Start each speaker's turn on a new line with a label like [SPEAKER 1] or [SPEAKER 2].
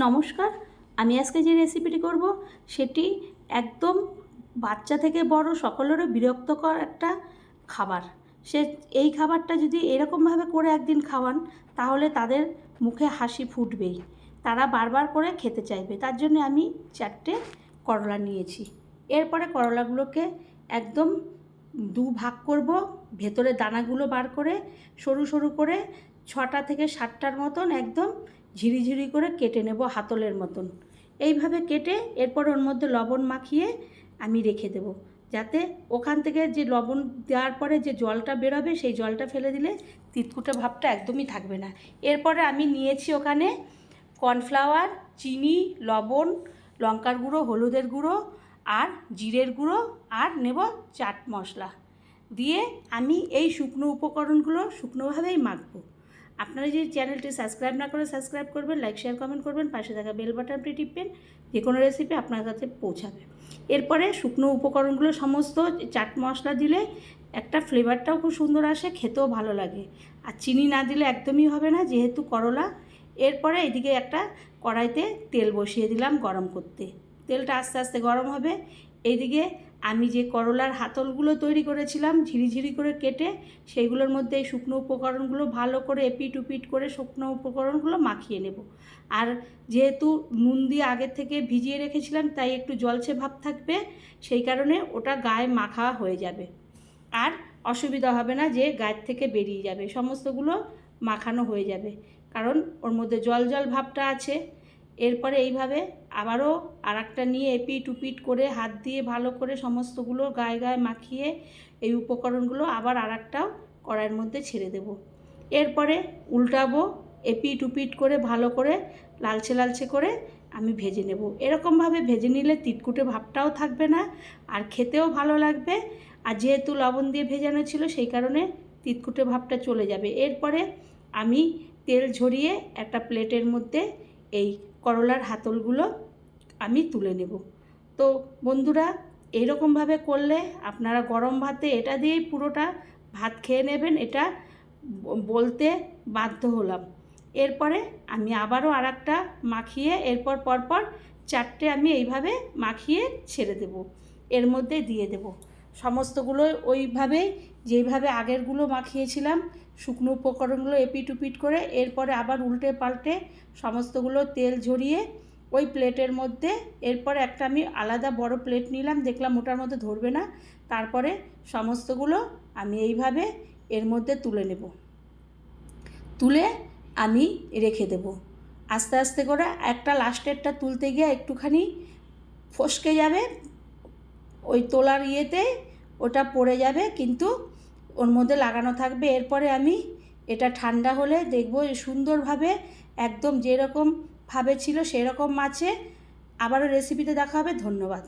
[SPEAKER 1] নমস্কার, আমি আজকে যে রেসিপিটি করব সেটি একদম বাচ্চা থেকে বড় সকলেরও বিরক্তকর একটা খাবার। এই খাবারটা যদি এরকমভাবে করে একদিন খাওয়ান তাহলে তাদের মুখে হাসি ফুটবেই, তারা বারবার করে খেতে চাইবে। তার জন্য আমি 4টে করলা নিয়েছি। এরপরে করলাগুলোকে একদম ভাগ করব, ভেতরে দানাগুলো বার করে সরু সরু করে 6টা থেকে 7টার মতন একদম ঝিরিঝিরি করে কেটে নেব, হাতলের মতন। এইভাবে কেটে এরপর ওর মধ্যে লবণ মাখিয়ে আমি রেখে দেব, যাতে ওখান থেকে যে লবণ দেওয়ার পরে যে জলটা বেরোবে সেই জলটা ফেলে দিলে তিতকুটে ভাবটা একদমই থাকবে না। এরপরে আমি নিয়েছি ওখানে কর্নফ্লাওয়ার, চিনি, লবণ, লঙ্কার গুঁড়ো, হলুদের গুঁড়ো আর জিরের গুঁড়ো আর নেব চাট মশলা দিয়ে আমি এই শুকনো উপকরণগুলো শুকনোভাবেই মাখবো। আপনারা যদি চ্যানেলটি সাবস্ক্রাইব না করে সাবস্ক্রাইব করবেন, লাইক শেয়ার কমেন্ট করবেন, পাশে থাকা বেল বাটনটি টিপবেন, যে কোনো রেসিপি আপনার কাছে পৌঁছাবে। এরপরে শুকনো উপকরণগুলো সমস্ত চাট মশলা দিলে একটা ফ্লেভারটাও খুব সুন্দর আসে, খেতেও ভালো লাগে। আর চিনি না দিলে একদমই হবে না, যেহেতু করলা। এরপরে এদিকে একটা কড়াইতে তেল বসিয়ে দিলাম গরম করতে। তেলটা আস্তে আস্তে গরম হবে। এইদিকে আমি যে করলার হাতলগুলো তৈরি করেছিলাম ঝিরিঝিরি করে কেটে, সেইগুলোর মধ্যে এই শুকনো উপকরণগুলো ভালো করে এপিট উপিট করে শুকনো উপকরণগুলো মাখিয়ে নেব। আর যেহেতু নুন দিয়ে আগের থেকে ভিজিয়ে রেখেছিলাম তাই একটু জলছে ভাব থাকবে, সেই কারণে ওটা গায়ে মাখা হয়ে যাবে, আর অসুবিধা হবে না যে গায়ের থেকে বেরিয়ে যাবে, সমস্তগুলো মাখানো হয়ে যাবে, কারণ ওর মধ্যে জল জল ভাবটা আছে। এরপরে এইভাবে আবারও আরেকটা নিয়ে এপিট উপিট করে হাত দিয়ে ভালো করে সমস্তগুলো গায়ে গায়ে মাখিয়ে এই উপকরণগুলো আবার আরেকটাও কড়াইয়ের মধ্যে ছেড়ে দেব। এরপরে উল্টাবো, এপিট উপিট করে ভালো করে লালচে লালচে করে আমি ভেজে নেব। এরকমভাবে ভেজে নিলে তিতকুটে ভাবটাও থাকবে না, আর খেতেও ভালো লাগবে। আর যেহেতু লবণ দিয়ে ভেজানো ছিল সেই কারণে তিতকুটে ভাবটা চলে যাবে। এরপরে আমি তেল ঝরিয়ে একটা প্লেটের মধ্যে এই করলার হাতলগুলো আমি তুলে নেব। তো বন্ধুরা, এইরকমভাবে করলে আপনারা গরম ভাতে এটা দিয়েই পুরোটা ভাত খেয়ে নেবেন, এটা বলতে বাধ্য হলাম। এরপরে আমি আবারও আরেকটা মাখিয়ে এরপর পরপর 4টে আমি এইভাবে মাখিয়ে ছেড়ে দেব, এর মধ্যে দিয়ে দেব সমস্তগুলো ওইভাবেই যেইভাবে আগেরগুলো মাখিয়েছিলাম শুকনো উপকরণগুলো এপিট উপিট করে। এরপরে আবার উল্টে পাল্টে সমস্তগুলো তেল ঝরিয়ে ওই প্লেটের মধ্যে, এরপরে একটা আমি আলাদা বড় প্লেট নিলাম, দেখলাম ওটার মধ্যে ধরবে না, তারপরে সমস্তগুলো আমি এইভাবে এর মধ্যে তুলে নেব, তুলে আমি রেখে দেব। আস্তে আস্তে করে একটা লাস্টেরটা তুলতে গিয়ে একটুখানি ফসকে যাবে, ওই তোলার ইয়েতে ওটা পড়ে যাবে, কিন্তু ওর মধ্যে লাগানো থাকবে। এরপরে আমি এটা ঠান্ডা হলে দেখব সুন্দরভাবে একদম যেরকমভাবে ছিল সেরকম মাছে আবারও রেসিপিতে দেখা হবে। ধন্যবাদ।